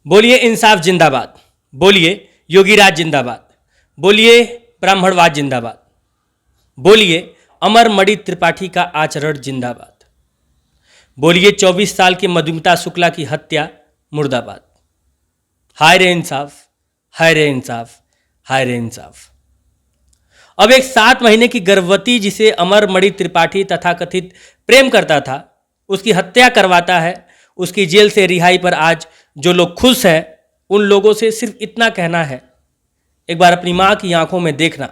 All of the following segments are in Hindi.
बोलिए इंसाफ जिंदाबाद, बोलिए योगीराज जिंदाबाद, बोलिए ब्राह्मणवाद जिंदाबाद, बोलिए अमर मणि त्रिपाठी का आचरण जिंदाबाद, बोलिए 24 साल की मधुमिता शुक्ला की हत्या मुर्दाबाद। हाय रे इंसाफ, हाय रे इंसाफ, हाय रे इंसाफ। अब एक 7 महीने की गर्भवती जिसे अमर मणि त्रिपाठी तथाकथित प्रेम करता था, उसकी हत्या करवाता है। उसकी जेल से रिहाई पर आज जो लोग खुश हैं, उन लोगों से सिर्फ इतना कहना है, एक बार अपनी माँ की आंखों में देखना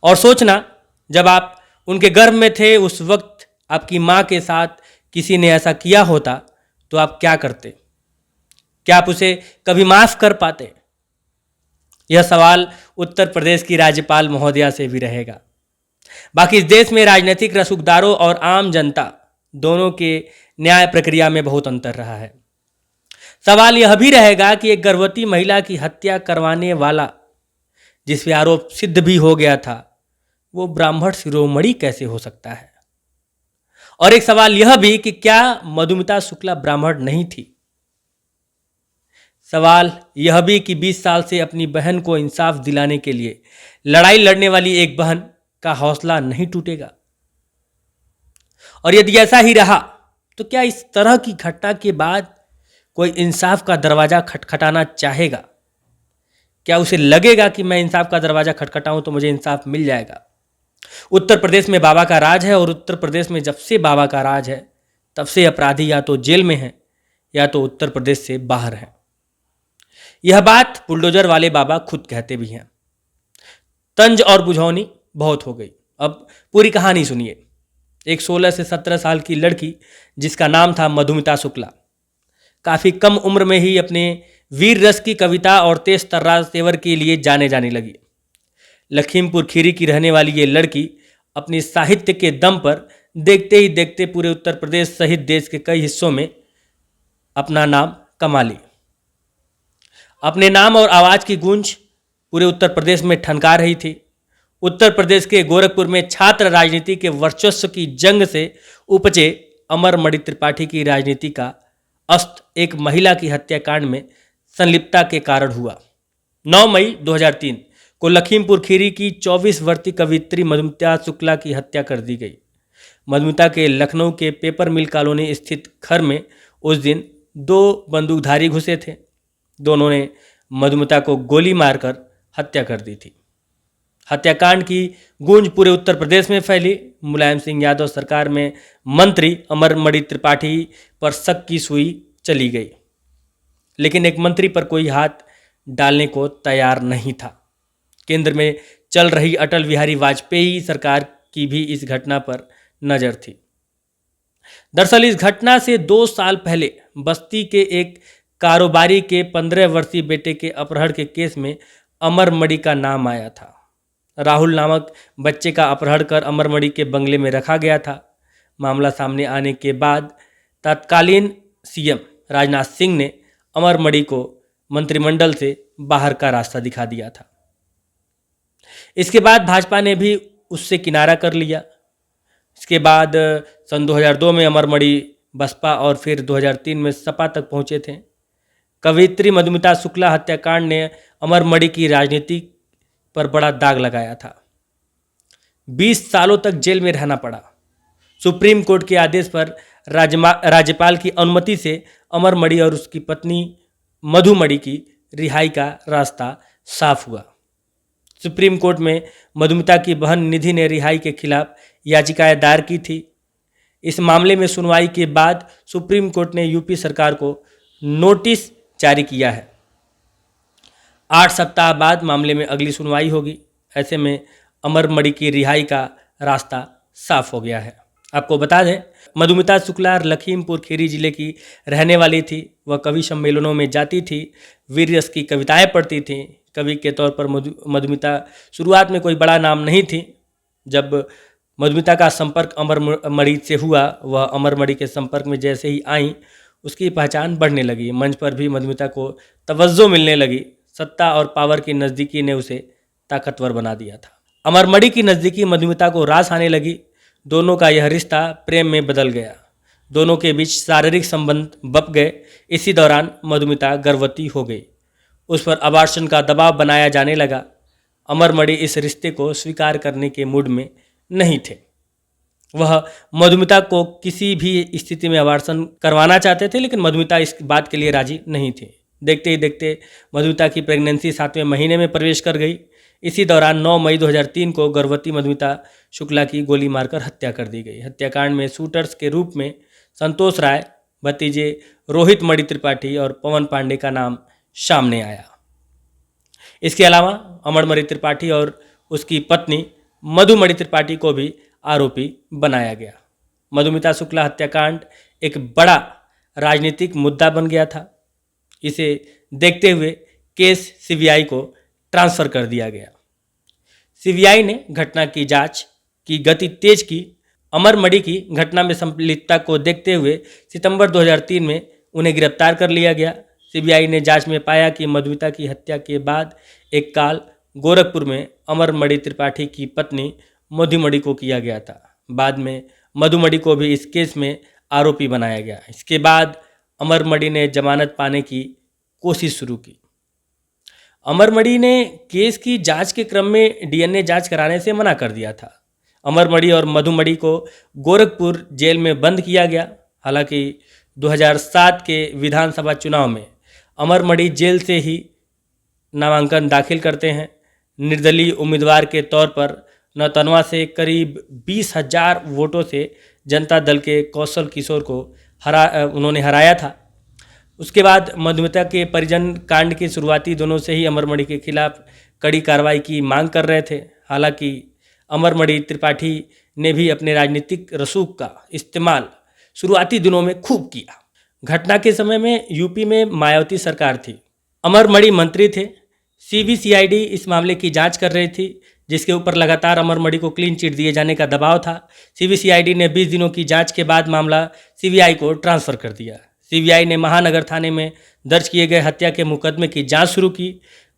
और सोचना, जब आप उनके गर्भ में थे उस वक्त आपकी माँ के साथ किसी ने ऐसा किया होता तो आप क्या करते? क्या आप उसे कभी माफ कर पाते? यह सवाल उत्तर प्रदेश की राज्यपाल महोदया से भी रहेगा। बाकी इस देश में राजनीतिक रसूखदारों और आम जनता दोनों के न्याय प्रक्रिया में बहुत अंतर रहा है। सवाल यह भी रहेगा कि एक गर्भवती महिला की हत्या करवाने वाला, जिस पे आरोप सिद्ध भी हो गया था, वो ब्राह्मण शिरोमणि कैसे हो सकता है? और एक सवाल यह भी कि क्या मधुमिता शुक्ला ब्राह्मण नहीं थी? सवाल यह भी कि 20 साल से अपनी बहन को इंसाफ दिलाने के लिए लड़ाई लड़ने वाली एक बहन का हौसला नहीं टूटेगा? और यदि ऐसा ही रहा तो क्या इस तरह की घटना के बाद कोई इंसाफ का दरवाजा खटखटाना चाहेगा? क्या उसे लगेगा कि मैं इंसाफ का दरवाजा खटखटाऊं तो मुझे इंसाफ मिल जाएगा? उत्तर प्रदेश में बाबा का राज है और उत्तर प्रदेश में जब से बाबा का राज है तब से अपराधी या तो जेल में हैं या तो उत्तर प्रदेश से बाहर हैं। यह बात बुलडोजर वाले बाबा खुद कहते भी हैं। तंज और बुझौनी बहुत हो गई। अब पूरी कहानी सुनिए। एक 16 से 17 साल की लड़की जिसका नाम था मधुमिता शुक्ला, काफ़ी कम उम्र में ही अपने वीर रस की कविता और तेज तर्रार तेवर के लिए जाने लगी। लखीमपुर खीरी की रहने वाली ये लड़की अपनी साहित्य के दम पर देखते ही देखते पूरे उत्तर प्रदेश सहित देश के कई हिस्सों में अपना नाम कमा ली। अपने नाम और आवाज़ की गूंज पूरे उत्तर प्रदेश में ठनका रही थी। उत्तर प्रदेश के गोरखपुर में छात्र राजनीति के वर्चस्व की जंग से उपजे अमर मणि त्रिपाठी की राजनीति का अस्त एक महिला की हत्याकांड में संलिप्तता के कारण हुआ। 9 मई 2003 को लखीमपुर खीरी की 24 वर्षीय कवियत्री मधुमिता शुक्ला की हत्या कर दी गई। मधुमिता के लखनऊ के पेपर मिल कॉलोनी स्थित घर में उस दिन 2 बंदूकधारी घुसे थे। दोनों ने मधुमिता को गोली मारकर हत्या कर दी थी। हत्याकांड की गूंज पूरे उत्तर प्रदेश में फैली। मुलायम सिंह यादव सरकार में मंत्री अमर मणि त्रिपाठी पर शक की सुई चली गई, लेकिन एक मंत्री पर कोई हाथ डालने को तैयार नहीं था। केंद्र में चल रही अटल बिहारी वाजपेयी सरकार की भी इस घटना पर नजर थी। दरअसल इस घटना से 2 साल पहले बस्ती के एक कारोबारी के 15 वर्षीय बेटे के अपहरण के केस में अमर मणि का नाम आया था। राहुल नामक बच्चे का अपहरण कर अमर मणि के बंगले में रखा गया था। मामला सामने आने के बाद तत्कालीन सीएम राजनाथ सिंह ने अमर मणि को मंत्रिमंडल से बाहर का रास्ता दिखा दिया था। इसके बाद भाजपा ने भी उससे किनारा कर लिया। इसके बाद सन 2002 में अमर मणि बसपा और फिर 2003 में सपा तक पहुंचे थे। कवियत्री मधुमिता शुक्ला हत्याकांड ने अमर मणि की राजनीति पर बड़ा दाग लगाया था। 20 सालों तक जेल में रहना पड़ा। सुप्रीम कोर्ट के आदेश पर राज्यपाल की अनुमति से अमर मणि और उसकी पत्नी मधु मणि की रिहाई का रास्ता साफ हुआ। सुप्रीम कोर्ट में मधुमिता की बहन निधि ने रिहाई के खिलाफ याचिकाएं दायर की थी। इस मामले में सुनवाई के बाद सुप्रीम कोर्ट ने यूपी सरकार को नोटिस जारी किया है। 8 सप्ताह बाद मामले में अगली सुनवाई होगी। ऐसे में अमर मणि की रिहाई का रास्ता साफ हो गया है। आपको बता दें, मधुमिता शुक्ला लखीमपुर खीरी जिले की रहने वाली थी। वह कवि सम्मेलनों में जाती थी, वीर रस की कविताएं पढ़ती थी। कवि के तौर पर मधुमिता शुरुआत में कोई बड़ा नाम नहीं थी। जब मधुमिता का संपर्क अमर मणि से हुआ, वह अमर मणि के संपर्क में जैसे ही आई, उसकी पहचान बढ़ने लगी। मंच पर भी मधुमिता को तवज्जो मिलने लगी। सत्ता और पावर की नज़दीकी ने उसे ताकतवर बना दिया था। अमर मणि की नज़दीकी मधुमिता को रास आने लगी। दोनों का यह रिश्ता प्रेम में बदल गया। दोनों के बीच शारीरिक संबंध बप गए। इसी दौरान मधुमिता गर्भवती हो गई। उस पर अबॉर्शन का दबाव बनाया जाने लगा। अमरमणि इस रिश्ते को स्वीकार करने के मूड में नहीं थे। वह मधुमिता को किसी भी स्थिति में अबॉर्शन करवाना चाहते थे, लेकिन मधुमिता इस बात के लिए राजी नहीं थी। देखते ही देखते मधुमिता की प्रेगनेंसी 7वें महीने में प्रवेश कर गई। इसी दौरान 9 मई 2003 को गर्भवती मधुमिता शुक्ला की गोली मारकर हत्या कर दी गई। हत्याकांड में शूटर्स के रूप में संतोष राय, भतीजे रोहित मणि त्रिपाठी और पवन पांडे का नाम सामने आया। इसके अलावा अमरमणि त्रिपाठी और उसकी पत्नी मधुमणि त्रिपाठी को भी आरोपी बनाया गया। मधुमिता शुक्ला हत्याकांड एक बड़ा राजनीतिक मुद्दा बन गया था। इसे देखते हुए केस सीबीआई को ट्रांसफर कर दिया गया। सीबीआई ने घटना की जांच की गति तेज की। अमरमणि की घटना में संलिप्तता को देखते हुए सितंबर 2003 में उन्हें गिरफ्तार कर लिया गया। सीबीआई ने जांच में पाया कि मधुमिता की हत्या के बाद एक कॉल गोरखपुर में अमरमणि त्रिपाठी की पत्नी मधुमणि को किया गया था। बाद में मधुमणि को भी इस केस में आरोपी बनाया गया। इसके बाद अमरमणि ने जमानत पाने की कोशिश शुरू की। अमरमणि ने केस की जांच के क्रम में डीएनए जांच कराने से मना कर दिया था। अमरमणि और मधुमणि को गोरखपुर जेल में बंद किया गया। हालांकि 2007 के विधानसभा चुनाव में अमरमणि जेल से ही नामांकन दाखिल करते हैं। निर्दलीय उम्मीदवार के तौर पर नौतनवा से करीब 20,000 वोटों से जनता दल के कौशल किशोर को उन्होंने हराया था। उसके बाद मधुमिता के परिजन कांड के शुरुआती दिनों से ही अमरमणि के खिलाफ कड़ी कार्रवाई की मांग कर रहे थे। हालांकि अमरमणि त्रिपाठी ने भी अपने राजनीतिक रसूख का इस्तेमाल शुरुआती दिनों में खूब किया। घटना के समय में यूपी में मायावती सरकार थी। अमरमणि मंत्री थे। सीबीसीआईडी इस मामले की जांच कर रही थी, जिसके ऊपर लगातार अमरमणि को क्लीन चिट दिए जाने का दबाव था। सीबीसीआईडी ने 20 दिनों की जांच के बाद मामला सीबीआई को ट्रांसफर कर दिया। सीबीआई ने महानगर थाने में दर्ज किए गए हत्या के मुकदमे की जांच शुरू की।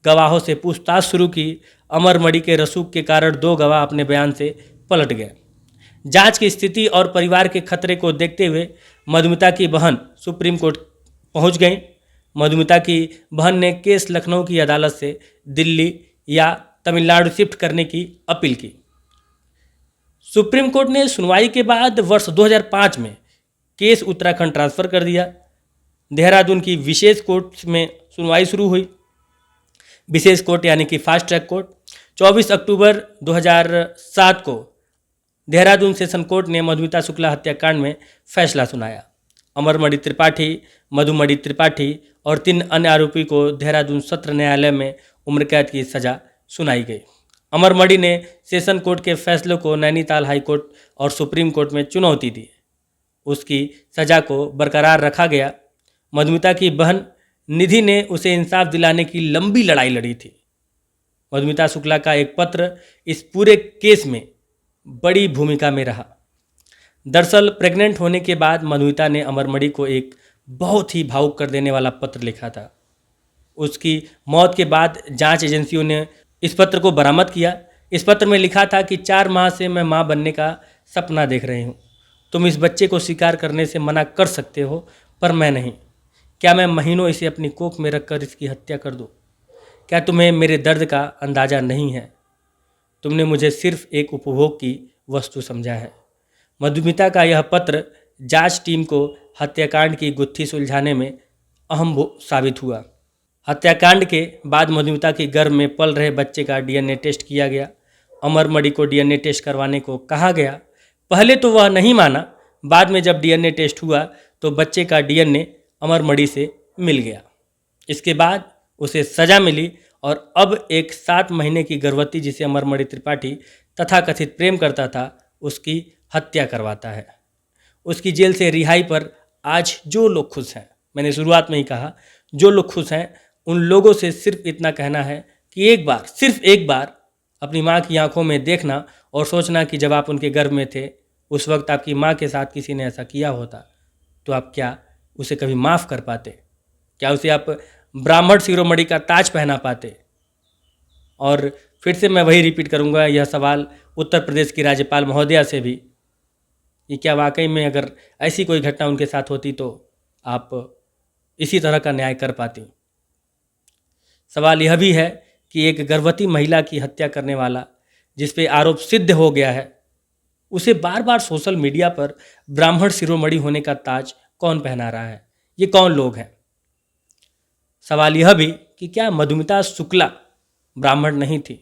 गवाहों से पूछताछ शुरू की। अमरमणि के रसूख के कारण 2 गवाह अपने बयान से पलट गए। जांच की स्थिति और परिवार के खतरे को देखते हुए मधुमिता की बहन सुप्रीम कोर्ट पहुंच गई। मधुमिता की बहन ने केस लखनऊ की अदालत से दिल्ली या तमिलनाडु शिफ्ट करने की अपील की। सुप्रीम कोर्ट ने सुनवाई के बाद वर्ष 2005 में केस उत्तराखंड ट्रांसफर कर दिया। देहरादून की विशेष कोर्ट में सुनवाई शुरू हुई। विशेष कोर्ट यानी कि फास्ट ट्रैक कोर्ट 24 अक्टूबर 2007 को देहरादून सेशन कोर्ट ने मधुमिता शुक्ला हत्याकांड में फैसला सुनाया। अमरमणि त्रिपाठी, मधुमणि त्रिपाठी और 3 अन्य आरोपी को देहरादून सत्र न्यायालय में उम्र कैद की सजा सुनाई गई। अमरमणि ने सेशन कोर्ट के फैसले को नैनीताल हाई कोर्ट और सुप्रीम कोर्ट में चुनौती दी। उसकी सजा को बरकरार रखा गया। मधुमिता की बहन निधि ने उसे इंसाफ दिलाने की लंबी लड़ाई लड़ी थी। मधुमिता शुक्ला का एक पत्र इस पूरे केस में बड़ी भूमिका में रहा। दरअसल प्रेग्नेंट होने के बाद मधुमिता ने अमरमणि को एक बहुत ही भावुक कर देने वाला पत्र लिखा था। उसकी मौत के बाद जांच एजेंसियों ने इस पत्र को बरामद किया। इस पत्र में लिखा था कि 4 माह से मैं मां बनने का सपना देख रही हूं। तुम इस बच्चे को स्वीकार करने से मना कर सकते हो, पर मैं नहीं। क्या मैं महीनों इसे अपनी कोख में रखकर इसकी हत्या कर दूं? क्या तुम्हें मेरे दर्द का अंदाज़ा नहीं है? तुमने मुझे सिर्फ एक उपभोग की वस्तु समझा है। मधुमिता का यह पत्र जांच टीम को हत्याकांड की गुत्थी सुलझाने में अहम साबित हुआ। हत्याकांड के बाद मधुमिता के गर्भ में पल रहे बच्चे का डीएनए टेस्ट किया गया। अमरमणि को डीएनए टेस्ट करवाने को कहा गया। पहले तो वह नहीं माना। बाद में जब डीएनए टेस्ट हुआ तो बच्चे का डीएनए अमरमणि से मिल गया। इसके बाद उसे सजा मिली और अब एक 7 महीने की गर्भवती जिसे अमरमणि त्रिपाठी तथाकथित प्रेम करता था, उसकी हत्या करवाता है। उसकी जेल से रिहाई पर आज जो लोग खुश हैं, मैंने शुरुआत में ही कहा, जो लोग खुश हैं उन लोगों से सिर्फ इतना कहना है कि एक बार, सिर्फ एक बार अपनी माँ की आंखों में देखना और सोचना कि जब आप उनके गर्भ में थे उस वक्त आपकी माँ के साथ किसी ने ऐसा किया होता तो आप क्या उसे कभी माफ़ कर पाते? क्या उसे आप ब्राह्मण शिरोमणि का ताज पहना पाते? और फिर से मैं वही रिपीट करूंगा यह सवाल उत्तर प्रदेश की राज्यपाल महोदया से भी ये क्या वाकई में अगर ऐसी कोई घटना उनके साथ होती तो आप इसी तरह का न्याय कर पाती? सवाल यह भी है कि एक गर्भवती महिला की हत्या करने वाला, जिस पे आरोप सिद्ध हो गया है, उसे बार बार सोशल मीडिया पर ब्राह्मण शिरोमणि होने का ताज कौन पहना रहा है? ये कौन लोग हैं? सवाल यह भी कि क्या मधुमिता शुक्ला ब्राह्मण नहीं थी?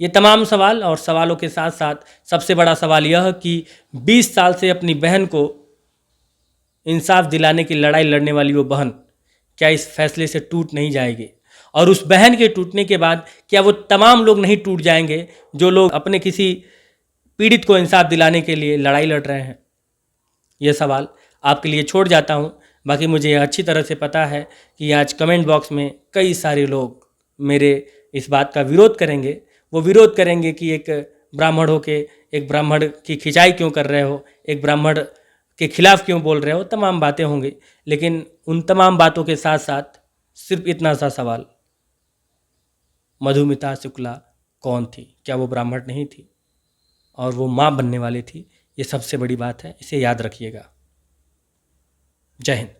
ये तमाम सवाल और सवालों के साथ साथ सबसे बड़ा सवाल यह कि 20 साल से अपनी बहन को इंसाफ दिलाने की लड़ाई लड़ने वाली वो बहन क्या इस फैसले से टूट नहीं जाएगी? और उस बहन के टूटने के बाद क्या वो तमाम लोग नहीं टूट जाएंगे जो लोग अपने किसी पीड़ित को इंसाफ दिलाने के लिए लड़ाई लड़ रहे हैं? यह सवाल आपके लिए छोड़ जाता हूँ। बाकी मुझे अच्छी तरह से पता है कि आज कमेंट बॉक्स में कई सारे लोग मेरे इस बात का विरोध करेंगे। वो विरोध करेंगे कि एक ब्राह्मण हो के एक ब्राह्मण की खिंचाई क्यों कर रहे हो, एक ब्राह्मण के खिलाफ क्यों बोल रहे हो, तमाम बातें होंगी। लेकिन उन तमाम बातों के साथ साथ सिर्फ इतना सा सवाल, मधुमिता शुक्ला कौन थी? क्या वो ब्राह्मण नहीं थी और वो माँ बनने वाली थी? ये सबसे बड़ी बात है, इसे याद रखिएगा। जय हिंद।